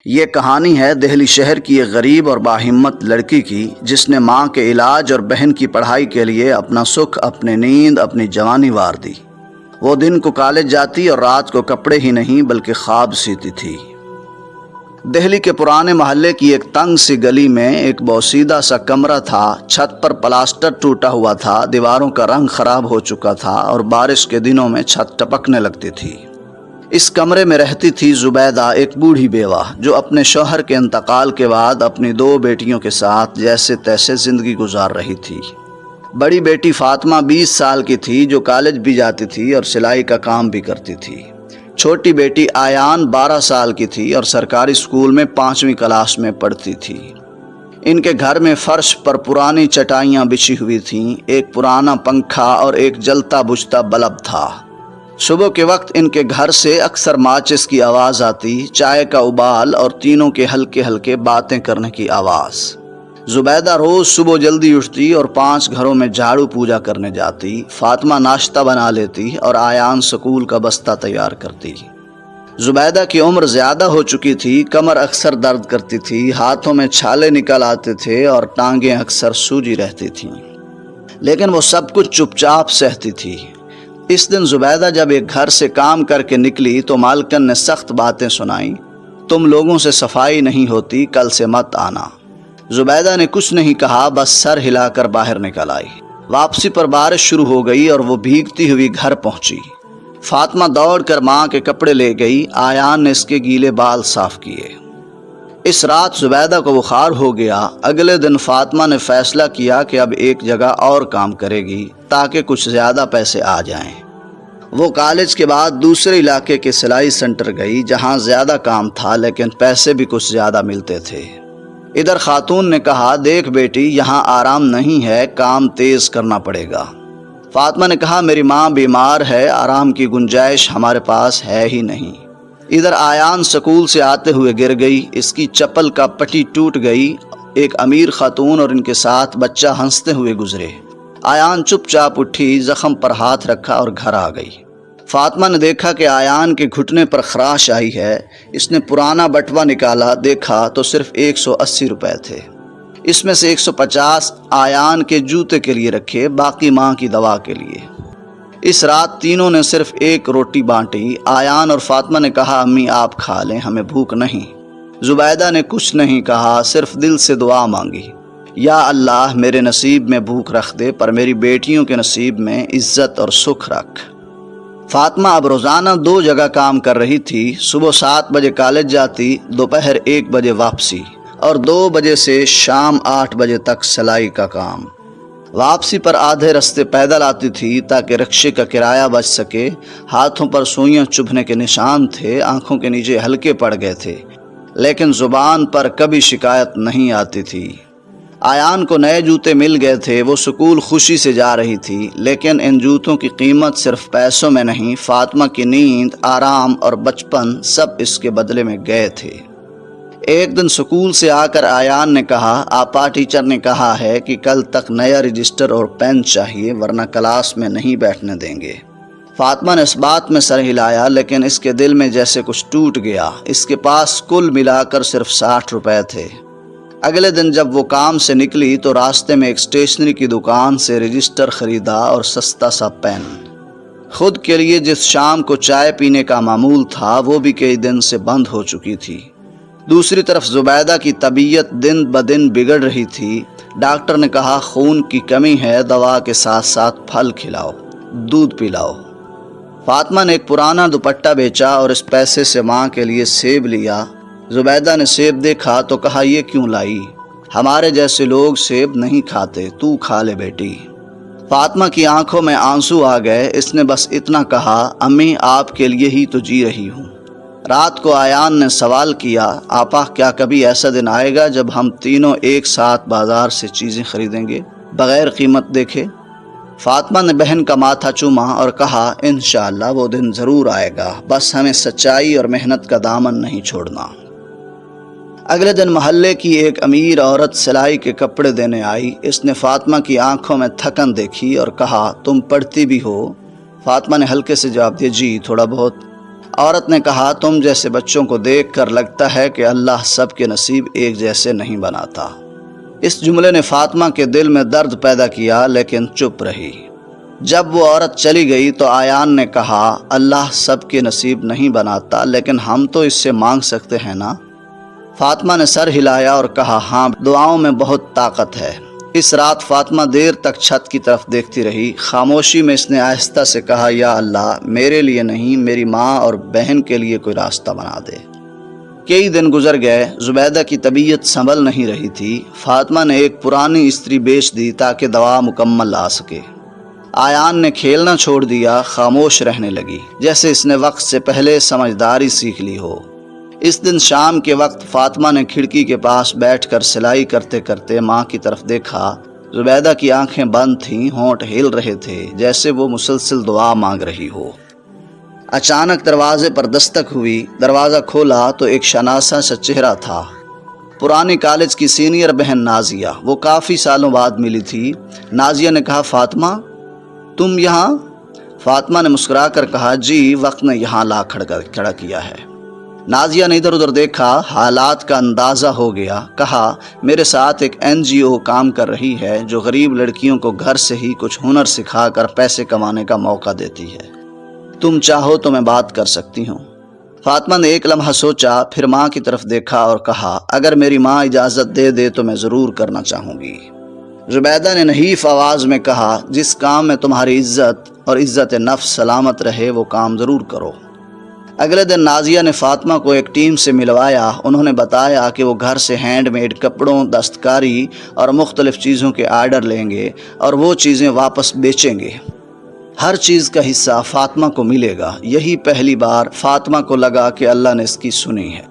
یہ کہانی ہے دہلی شہر کی ایک غریب اور باہمت لڑکی کی، جس نے ماں کے علاج اور بہن کی پڑھائی کے لیے اپنا سکھ، اپنی نیند، اپنی جوانی وار دی۔ وہ دن کو کالج جاتی اور رات کو کپڑے ہی نہیں بلکہ خواب سیتی تھی۔ دہلی کے پرانے محلے کی ایک تنگ سی گلی میں ایک بوسیدہ سا کمرہ تھا۔ چھت پر پلاسٹر ٹوٹا ہوا تھا، دیواروں کا رنگ خراب ہو چکا تھا اور بارش کے دنوں میں چھت ٹپکنے لگتی تھی۔ اس کمرے میں رہتی تھی زبیدہ، ایک بوڑھی بیوہ جو اپنے شوہر کے انتقال کے بعد اپنی 2 بیٹیوں کے ساتھ جیسے تیسے زندگی گزار رہی تھی۔ بڑی بیٹی فاطمہ 20 سال کی تھی، جو کالج بھی جاتی تھی اور سلائی کا کام بھی کرتی تھی۔ چھوٹی بیٹی آیان 12 سال کی تھی اور سرکاری اسکول میں 5ویں کلاس میں پڑھتی تھی۔ ان کے گھر میں فرش پر پرانی چٹائیاں بچھی ہوئی تھیں، ایک پرانا پنکھا اور ایک جلتا بجھتا بلب تھا۔ صبح کے وقت ان کے گھر سے اکثر ماچس کی آواز آتی، چائے کا ابال اور تینوں کے ہلکے ہلکے باتیں کرنے کی آواز۔ زبیدہ روز صبح جلدی اٹھتی اور 5 گھروں میں جھاڑو پوجا کرنے جاتی۔ فاطمہ ناشتہ بنا لیتی اور آیان سکول کا بستہ تیار کرتی۔ زبیدہ کی عمر زیادہ ہو چکی تھی، کمر اکثر درد کرتی تھی، ہاتھوں میں چھالے نکل آتے تھے اور ٹانگیں اکثر سوجی رہتی تھیں، لیکن وہ سب کچھ چپ چاپ سہتی تھی۔ اس دن زبیدہ جب ایک گھر سے کام کر کے نکلی تو مالکن نے سخت باتیں سنائیں۔ تم لوگوں سے صفائی نہیں ہوتی، کل سے مت آنا۔ زبیدہ نے کچھ نہیں کہا، بس سر ہلا کر باہر نکل آئی۔ واپسی پر بارش شروع ہو گئی اور وہ بھیگتی ہوئی گھر پہنچی۔ فاطمہ دوڑ کر ماں کے کپڑے لے گئی، آیان نے اس کے گیلے بال صاف کیے۔ اس رات زبیدہ کو بخار ہو گیا۔ اگلے دن فاطمہ نے فیصلہ کیا کہ اب ایک جگہ اور کام کرے گی تاکہ کچھ زیادہ پیسے آ جائیں۔ وہ کالج کے بعد دوسرے علاقے کے سلائی سینٹر گئی، جہاں زیادہ کام تھا لیکن پیسے بھی کچھ زیادہ ملتے تھے۔ ادھر خاتون نے کہا، دیکھ بیٹی، یہاں آرام نہیں ہے، کام تیز کرنا پڑے گا۔ فاطمہ نے کہا، میری ماں بیمار ہے، آرام کی گنجائش ہمارے پاس ہے ہی نہیں۔ ادھر آیان سکول سے آتے ہوئے گر گئی، اس کی چپل کا پٹی ٹوٹ گئی۔ ایک امیر خاتون اور ان کے ساتھ بچہ ہنستے ہوئے گزرے۔ آیان چپ چاپ اٹھی، زخم پر ہاتھ رکھا اور گھر آ گئی۔ فاطمہ نے دیکھا کہ آیان کے گھٹنے پر خراش آئی ہے۔ اس نے پرانا بٹوا نکالا، دیکھا تو صرف 180 روپے تھے۔ اس میں سے 150 آیان کے جوتے کے لیے رکھے، باقی ماں کی دوا کے لیے۔ اس رات تینوں نے صرف ایک روٹی بانٹی۔ آیان اور فاطمہ نے کہا، امی آپ کھا لیں، ہمیں بھوک نہیں۔ زبیدہ نے کچھ نہیں کہا، صرف دل سے دعا مانگی، یا اللہ میرے نصیب میں بھوک رکھ دے، پر میری بیٹیوں کے نصیب میں عزت اور سکھ رکھ۔ فاطمہ اب روزانہ 2 جگہ کام کر رہی تھی۔ صبح 7 بجے کالج جاتی، دوپہر 1 بجے واپسی، اور 2 بجے سے شام 8 بجے تک سلائی کا کام۔ واپسی پر آدھے رستے پیدل آتی تھی تاکہ رکشے کا کرایہ بچ سکے۔ ہاتھوں پر سوئیاں چبھنے کے نشان تھے، آنکھوں کے نیچے ہلکے پڑ گئے تھے، لیکن زبان پر کبھی شکایت نہیں آتی تھی۔ آیان کو نئے جوتے مل گئے تھے، وہ سکول خوشی سے جا رہی تھی، لیکن ان جوتوں کی قیمت صرف پیسوں میں نہیں، فاطمہ کی نیند، آرام اور بچپن سب اس کے بدلے میں گئے تھے۔ ایک دن سکول سے آ کر آیان نے کہا، آپا ٹیچر نے کہا ہے کہ کل تک نیا رجسٹر اور پین چاہیے، ورنہ کلاس میں نہیں بیٹھنے دیں گے۔ فاطمہ نے اس بات میں سر ہلایا، لیکن اس کے دل میں جیسے کچھ ٹوٹ گیا۔ اس کے پاس کل ملا کر صرف 60 روپے تھے۔ اگلے دن جب وہ کام سے نکلی تو راستے میں ایک اسٹیشنری کی دکان سے رجسٹر خریدا اور سستا سا پین۔ خود کے لیے جس شام کو چائے پینے کا معمول تھا، وہ بھی کئی دن سے بند ہو چکی تھی۔ دوسری طرف زبیدہ کی طبیعت دن بدن بگڑ رہی تھی۔ ڈاکٹر نے کہا، خون کی کمی ہے، دوا کے ساتھ ساتھ پھل کھلاؤ، دودھ پلاؤ۔ فاطمہ نے ایک پرانا دوپٹہ بیچا اور اس پیسے سے ماں کے لیے سیب لیا۔ زبیدہ نے سیب دیکھا تو کہا، یہ کیوں لائی؟ ہمارے جیسے لوگ سیب نہیں کھاتے، تو کھا لے بیٹی۔ فاطمہ کی آنکھوں میں آنسو آ گئے۔ اس نے بس اتنا کہا، امی آپ کے لیے ہی تو جی رہی ہوں۔ رات کو آیان نے سوال کیا، آپا کیا کبھی ایسا دن آئے گا جب ہم تینوں ایک ساتھ بازار سے چیزیں خریدیں گے بغیر قیمت دیکھے؟ فاطمہ نے بہن کا ماتھا چوما اور کہا، انشاءاللہ وہ دن ضرور آئے گا، بس ہمیں سچائی اور محنت کا دامن نہیں چھوڑنا۔ اگلے دن محلے کی ایک امیر عورت سلائی کے کپڑے دینے آئی۔ اس نے فاطمہ کی آنکھوں میں تھکن دیکھی اور کہا، تم پڑھتی بھی ہو؟ فاطمہ نے ہلکے سے جواب دیا، جی تھوڑا بہت۔ عورت نے کہا تم جیسے بچوں کو دیکھ کر لگتا ہے کہ اللہ سب کے نصیب ایک جیسے نہیں بناتا۔ اس جملے نے فاطمہ کے دل میں درد پیدا کیا لیکن چپ رہی۔ جب وہ عورت چلی گئی تو آیان نے کہا اللہ سب کے نصیب نہیں بناتا لیکن ہم تو اس سے مانگ سکتے ہیں نا۔ فاطمہ نے سر ہلایا اور کہا ہاں، دعاؤں میں بہت طاقت ہے۔ اس رات فاطمہ دیر تک چھت کی طرف دیکھتی رہی۔ خاموشی میں اس نے آہستہ سے کہا یا اللہ میرے لیے نہیں، میری ماں اور بہن کے لیے کوئی راستہ بنا دے۔ کئی دن گزر گئے، زبیدہ کی طبیعت سنبھل نہیں رہی تھی۔ فاطمہ نے ایک پرانی استری بیچ دی تاکہ دوا مکمل آ سکے۔ آیان نے کھیلنا چھوڑ دیا، خاموش رہنے لگی، جیسے اس نے وقت سے پہلے سمجھداری سیکھ لی ہو۔ اس دن شام کے وقت فاطمہ نے کھڑکی کے پاس بیٹھ کر سلائی کرتے کرتے ماں کی طرف دیکھا۔ زبیدہ کی آنکھیں بند تھیں، ہونٹ ہل رہے تھے، جیسے وہ مسلسل دعا مانگ رہی ہو۔ اچانک دروازے پر دستک ہوئی۔ دروازہ کھولا تو ایک شناسا سا چہرہ تھا۔ پرانی کالج کی سینئر بہن نازیہ، وہ کافی سالوں بعد ملی تھی۔ نازیہ نے کہا فاطمہ تم یہاں؟ فاطمہ نے مسکرا کر کہا جی، وقت نے یہاں لا کھڑا کیا ہے۔ نازیہ نے ادھر ادھر دیکھا، حالات کا اندازہ ہو گیا۔ کہا میرے ساتھ ایک NGO کام کر رہی ہے جو غریب لڑکیوں کو گھر سے ہی کچھ ہنر سکھا کر پیسے کمانے کا موقع دیتی ہے۔ تم چاہو تو میں بات کر سکتی ہوں۔ فاطمہ نے ایک لمحہ سوچا، پھر ماں کی طرف دیکھا اور کہا اگر میری ماں اجازت دے دے تو میں ضرور کرنا چاہوں گی۔ زبیدہ نے نحیف آواز میں کہا جس کام میں تمہاری عزت اور عزت نفس سلامت رہے وہ کام ضرور کرو۔ اگلے دن نازیہ نے فاطمہ کو ایک ٹیم سے ملوایا۔ انہوں نے بتایا کہ وہ گھر سے ہینڈ میڈ کپڑوں، دستکاری اور مختلف چیزوں کے آرڈر لیں گے اور وہ چیزیں واپس بیچیں گے۔ ہر چیز کا حصہ فاطمہ کو ملے گا۔ یہی پہلی بار فاطمہ کو لگا کہ اللہ نے اس کی سنی ہے۔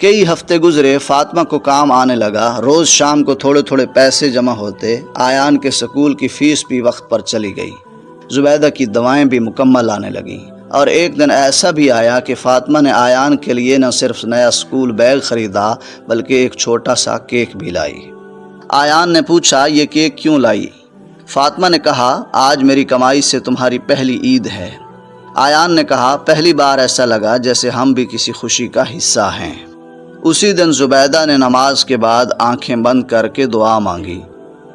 کئی ہفتے گزرے، فاطمہ کو کام آنے لگا۔ روز شام کو تھوڑے تھوڑے پیسے جمع ہوتے۔ آیان کے سکول کی فیس بھی وقت پر چلی گئی۔ زبیدہ کی دوائیں بھی مکمل آنے لگیں۔ اور ایک دن ایسا بھی آیا کہ فاطمہ نے آیان کے لیے نہ صرف نیا اسکول بیگ خریدا بلکہ ایک چھوٹا سا کیک بھی لائی۔ آیان نے پوچھا یہ کیک کیوں لائی؟ فاطمہ نے کہا آج میری کمائی سے تمہاری پہلی عید ہے۔ آیان نے کہا پہلی بار ایسا لگا جیسے ہم بھی کسی خوشی کا حصہ ہیں۔ اسی دن زبیدہ نے نماز کے بعد آنکھیں بند کر کے دعا مانگی،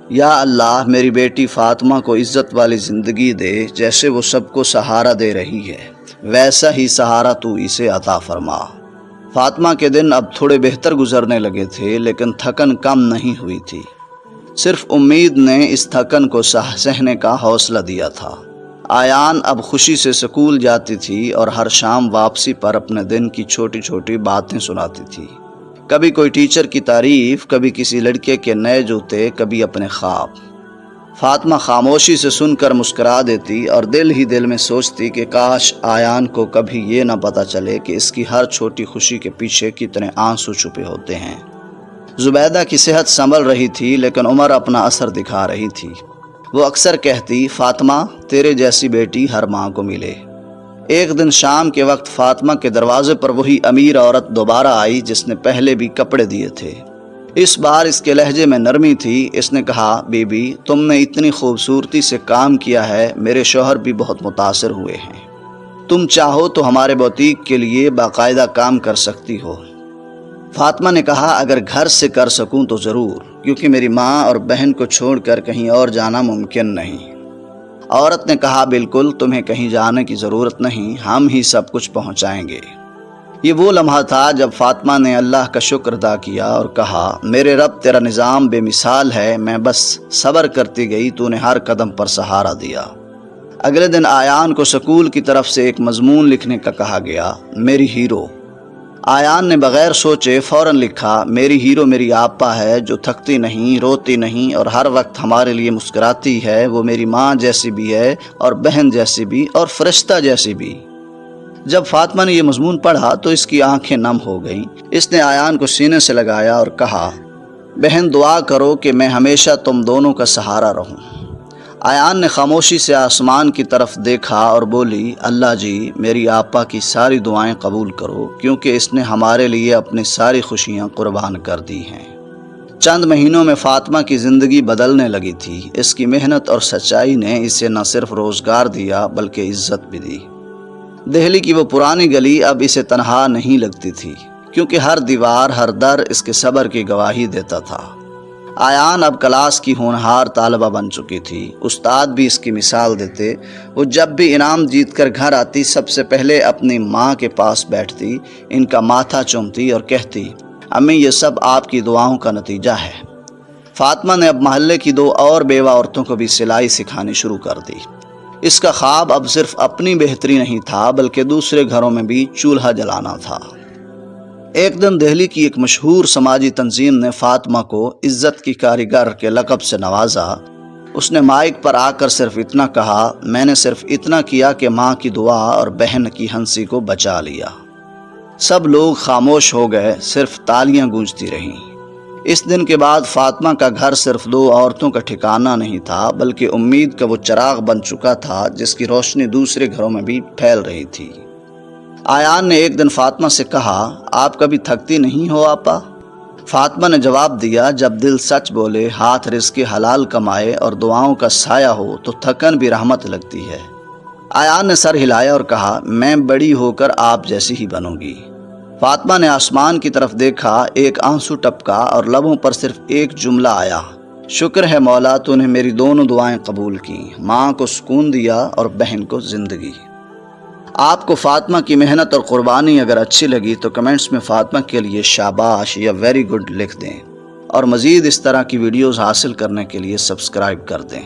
یا اللہ میری بیٹی فاطمہ کو عزت والی زندگی دے، جیسے وہ سب کو سہارا دے رہی ہے ویسا ہی سہارا تو اسے عطا فرما۔ فاطمہ کے دن اب تھوڑے بہتر گزرنے لگے تھے لیکن تھکن کم نہیں ہوئی تھی۔ صرف امید نے اس تھکن کو سہنے کا حوصلہ دیا تھا۔ آیان اب خوشی سے سکول جاتی تھی اور ہر شام واپسی پر اپنے دن کی چھوٹی چھوٹی باتیں سناتی تھی۔ کبھی کوئی ٹیچر کی تعریف، کبھی کسی لڑکے کے نئے جوتے، کبھی اپنے خواب۔ فاطمہ خاموشی سے سن کر مسکرا دیتی اور دل ہی دل میں سوچتی کہ کاش آیان کو کبھی یہ نہ پتہ چلے کہ اس کی ہر چھوٹی خوشی کے پیچھے کتنے آنسو چھپے ہوتے ہیں۔ زبیدہ کی صحت سنبھل رہی تھی لیکن عمر اپنا اثر دکھا رہی تھی۔ وہ اکثر کہتی فاطمہ تیرے جیسی بیٹی ہر ماں کو ملے۔ ایک دن شام کے وقت فاطمہ کے دروازے پر وہی امیر عورت دوبارہ آئی جس نے پہلے بھی کپڑے دیے تھے۔ اس بار اس کے لہجے میں نرمی تھی۔ اس نے کہا بی بی تم نے اتنی خوبصورتی سے کام کیا ہے، میرے شوہر بھی بہت متاثر ہوئے ہیں۔ تم چاہو تو ہمارے بوتیک کے لیے باقاعدہ کام کر سکتی ہو۔ فاطمہ نے کہا اگر گھر سے کر سکوں تو ضرور، کیونکہ میری ماں اور بہن کو چھوڑ کر کہیں اور جانا ممکن نہیں۔ عورت نے کہا بالکل، تمہیں کہیں جانے کی ضرورت نہیں، ہم ہی سب کچھ پہنچائیں گے۔ یہ وہ لمحہ تھا جب فاطمہ نے اللہ کا شکر ادا کیا اور کہا میرے رب تیرا نظام بے مثال ہے، میں بس صبر کرتی گئی، تو نے ہر قدم پر سہارا دیا۔ اگلے دن آیان کو سکول کی طرف سے ایک مضمون لکھنے کا کہا گیا، میری ہیرو۔ آیان نے بغیر سوچے فوراً لکھا میری ہیرو میری آپا ہے جو تھکتی نہیں، روتی نہیں اور ہر وقت ہمارے لیے مسکراتی ہے۔ وہ میری ماں جیسی بھی ہے اور بہن جیسی بھی اور فرشتہ جیسی بھی۔ جب فاطمہ نے یہ مضمون پڑھا تو اس کی آنکھیں نم ہو گئیں۔ اس نے آیان کو سینے سے لگایا اور کہا بہن دعا کرو کہ میں ہمیشہ تم دونوں کا سہارا رہوں۔ آیان نے خاموشی سے آسمان کی طرف دیکھا اور بولی اللہ جی میری آپا کی ساری دعائیں قبول کرو، کیونکہ اس نے ہمارے لیے اپنی ساری خوشیاں قربان کر دی ہیں۔ چند مہینوں میں فاطمہ کی زندگی بدلنے لگی تھی۔ اس کی محنت اور سچائی نے اسے نہ صرف روزگار دیا بلکہ عزت بھی دی۔ دہلی کی وہ پرانی گلی اب اسے تنہا نہیں لگتی تھی، کیونکہ ہر دیوار، ہر در اس کے صبر کی گواہی دیتا تھا۔ آیان اب کلاس کی ہونہار طالبہ بن چکی تھی۔ استاد بھی اس کی مثال دیتے۔ وہ جب بھی انعام جیت کر گھر آتی، سب سے پہلے اپنی ماں کے پاس بیٹھتی، ان کا ماتھا چومتی اور کہتی، امی یہ سب آپ کی دعاؤں کا نتیجہ ہے۔ فاطمہ نے اب محلے کی 2 اور بیوہ عورتوں کو بھی سلائی سکھانی شروع کر دی۔ اس کا خواب اب صرف اپنی بہتری نہیں تھا، بلکہ دوسرے گھروں میں بھی چولہا جلانا تھا۔ ایک دن دہلی کی ایک مشہور سماجی تنظیم نے فاطمہ کو عزت کی کاریگر کے لقب سے نوازا۔ اس نے مائک پر آ کر صرف اتنا کہا، میں نے صرف اتنا کیا کہ ماں کی دعا اور بہن کی ہنسی کو بچا لیا۔ سب لوگ خاموش ہو گئے، صرف تالیاں گونجتی رہیں۔ اس دن کے بعد فاطمہ کا گھر صرف 2 عورتوں کا ٹھکانہ نہیں تھا، بلکہ امید کا وہ چراغ بن چکا تھا جس کی روشنی دوسرے گھروں میں بھی پھیل رہی تھی۔ آیان نے ایک دن فاطمہ سے کہا، آپ کبھی تھکتی نہیں ہو آپا؟ فاطمہ نے جواب دیا، جب دل سچ بولے، ہاتھ رزق حلال کمائے اور دعاؤں کا سایہ ہو تو تھکن بھی رحمت لگتی ہے۔ آیان نے سر ہلایا اور کہا، میں بڑی ہو کر آپ جیسی ہی بنوں گی۔ فاطمہ نے آسمان کی طرف دیکھا، ایک آنسو ٹپکا اور لبوں پر صرف ایک جملہ آیا، شکر ہے مولا تو نے میری دونوں دعائیں قبول کی، ماں کو سکون دیا اور بہن کو زندگی۔ آپ کو فاطمہ کی محنت اور قربانی اگر اچھی لگی تو کمنٹس میں فاطمہ کے لیے شاباش یا ویری گڈ لکھ دیں، اور مزید اس طرح کی ویڈیوز حاصل کرنے کے لیے سبسکرائب کر دیں۔